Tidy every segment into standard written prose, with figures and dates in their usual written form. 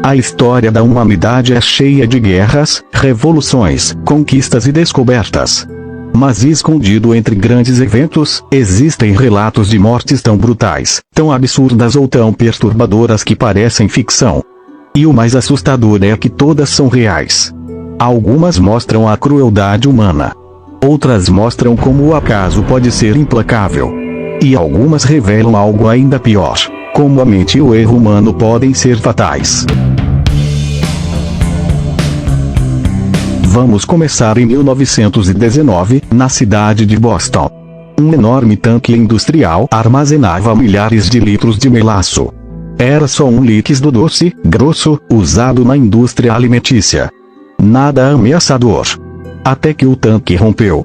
A história da humanidade é cheia de guerras, revoluções, conquistas e descobertas. Mas escondido entre grandes eventos, existem relatos de mortes tão brutais, tão absurdas ou tão perturbadoras que parecem ficção. E o mais assustador é que todas são reais. Algumas mostram a crueldade humana. Outras mostram como o acaso pode ser implacável. E algumas revelam algo ainda pior, como a mente e o erro humano podem ser fatais. Vamos começar em 1919, na cidade de Boston. Um enorme tanque industrial armazenava milhares de litros de melaço. Era só um líquido doce, grosso, usado na indústria alimentícia. Nada ameaçador. Até que o tanque rompeu.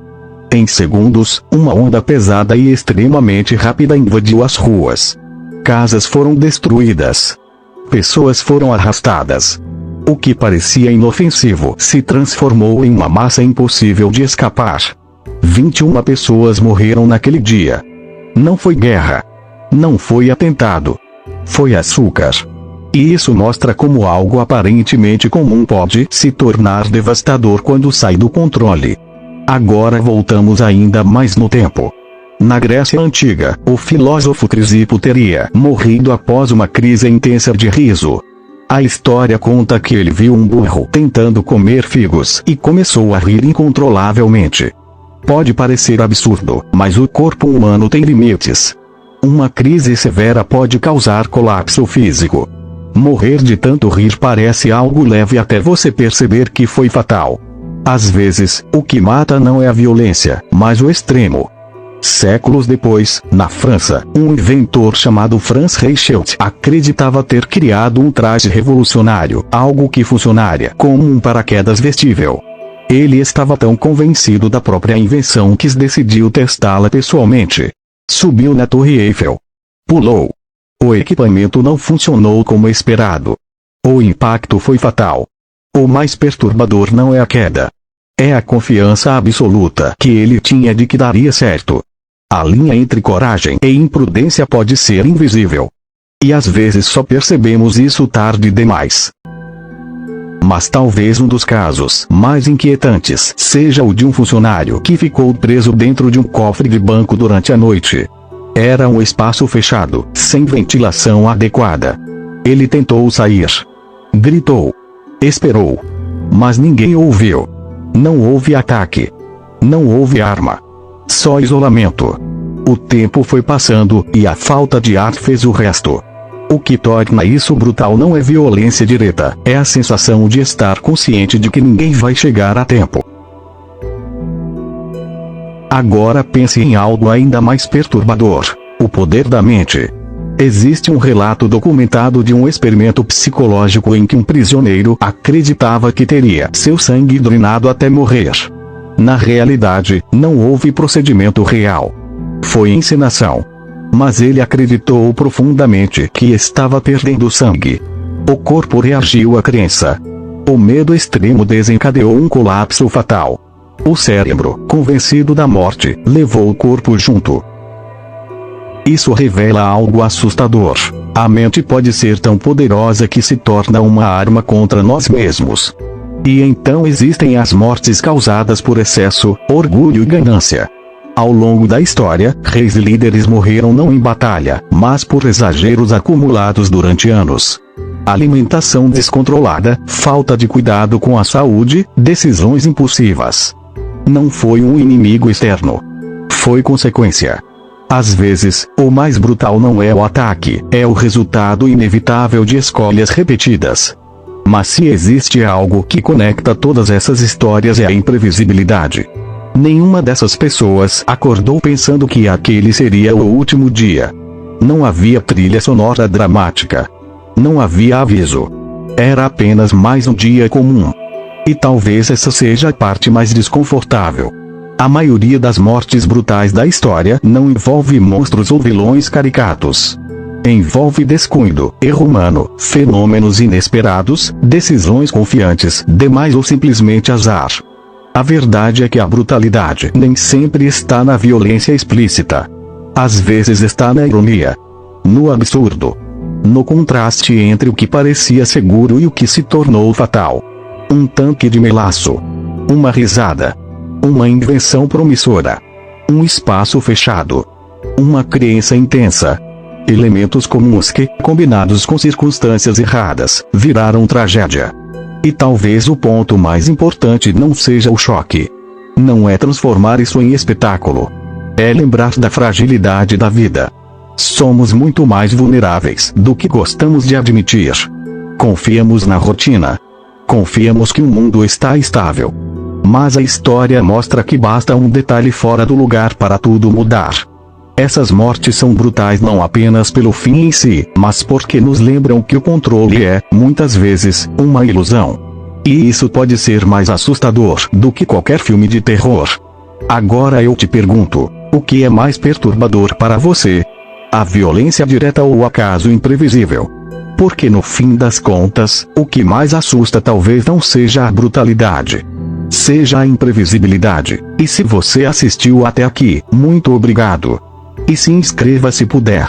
Em segundos, uma onda pesada e extremamente rápida invadiu as ruas. Casas foram destruídas. Pessoas foram arrastadas. O que parecia inofensivo se transformou em uma massa impossível de escapar. 21 pessoas morreram naquele dia. Não foi guerra. Não foi atentado. Foi açúcar. E isso mostra como algo aparentemente comum pode se tornar devastador quando sai do controle. Agora voltamos ainda mais no tempo. Na Grécia Antiga, o filósofo Crisipo teria morrido após uma crise intensa de riso. A história conta que ele viu um burro tentando comer figos e começou a rir incontrolavelmente. Pode parecer absurdo, mas o corpo humano tem limites. Uma crise severa pode causar colapso físico. Morrer de tanto rir parece algo leve até você perceber que foi fatal. Às vezes, o que mata não é a violência, mas o extremo. Séculos depois, na França, um inventor chamado Franz Reichelt acreditava ter criado um traje revolucionário, algo que funcionaria como um paraquedas vestível. Ele estava tão convencido da própria invenção que decidiu testá-la pessoalmente. Subiu na Torre Eiffel. Pulou. O equipamento não funcionou como esperado. O impacto foi fatal. O mais perturbador não é a queda. É a confiança absoluta que ele tinha de que daria certo. A linha entre coragem e imprudência pode ser invisível. E às vezes só percebemos isso tarde demais. Mas talvez um dos casos mais inquietantes seja o de um funcionário que ficou preso dentro de um cofre de banco durante a noite. Era um espaço fechado, sem ventilação adequada. Ele tentou sair. Gritou. Esperou. Mas ninguém ouviu. Não houve ataque. Não houve arma. Só isolamento. O tempo foi passando, e a falta de ar fez o resto. O que torna isso brutal não é violência direta, é a sensação de estar consciente de que ninguém vai chegar a tempo. Agora pense em algo ainda mais perturbador: o poder da mente. Existe um relato documentado de um experimento psicológico em que um prisioneiro acreditava que teria seu sangue drenado até morrer. Na realidade, não houve procedimento real. Foi encenação. Mas ele acreditou profundamente que estava perdendo sangue. O corpo reagiu à crença. O medo extremo desencadeou um colapso fatal. O cérebro, convencido da morte, levou o corpo junto. Isso revela algo assustador. A mente pode ser tão poderosa que se torna uma arma contra nós mesmos. E então existem as mortes causadas por excesso, orgulho e ganância. Ao longo da história, reis e líderes morreram não em batalha, mas por exageros acumulados durante anos. Alimentação descontrolada, falta de cuidado com a saúde, decisões impulsivas. Não foi um inimigo externo. Foi consequência. Às vezes, o mais brutal não é o ataque, é o resultado inevitável de escolhas repetidas. Mas se existe algo que conecta todas essas histórias é a imprevisibilidade. Nenhuma dessas pessoas acordou pensando que aquele seria o último dia. Não havia trilha sonora dramática. Não havia aviso. Era apenas mais um dia comum. E talvez essa seja a parte mais desconfortável. A maioria das mortes brutais da história não envolve monstros ou vilões caricatos. Envolve descuido, erro humano, fenômenos inesperados, decisões confiantes demais ou simplesmente azar. A verdade é que a brutalidade nem sempre está na violência explícita. Às vezes está na ironia. No absurdo. No contraste entre o que parecia seguro e o que se tornou fatal. Um tanque de melaço. Uma risada. Uma invenção promissora. Um espaço fechado. Uma crença intensa. Elementos comuns que, combinados com circunstâncias erradas, viraram tragédia. E talvez o ponto mais importante não seja o choque. Não é transformar isso em espetáculo. É lembrar da fragilidade da vida. Somos muito mais vulneráveis do que gostamos de admitir. Confiamos na rotina. Confiamos que o mundo está estável. Mas a história mostra que basta um detalhe fora do lugar para tudo mudar. Essas mortes são brutais não apenas pelo fim em si, mas porque nos lembram que o controle é, muitas vezes, uma ilusão. E isso pode ser mais assustador do que qualquer filme de terror. Agora eu te pergunto, o que é mais perturbador para você? A violência direta ou o acaso imprevisível? Porque no fim das contas, o que mais assusta talvez não seja a brutalidade, seja a imprevisibilidade. E se você assistiu até aqui, muito obrigado. E se inscreva se puder.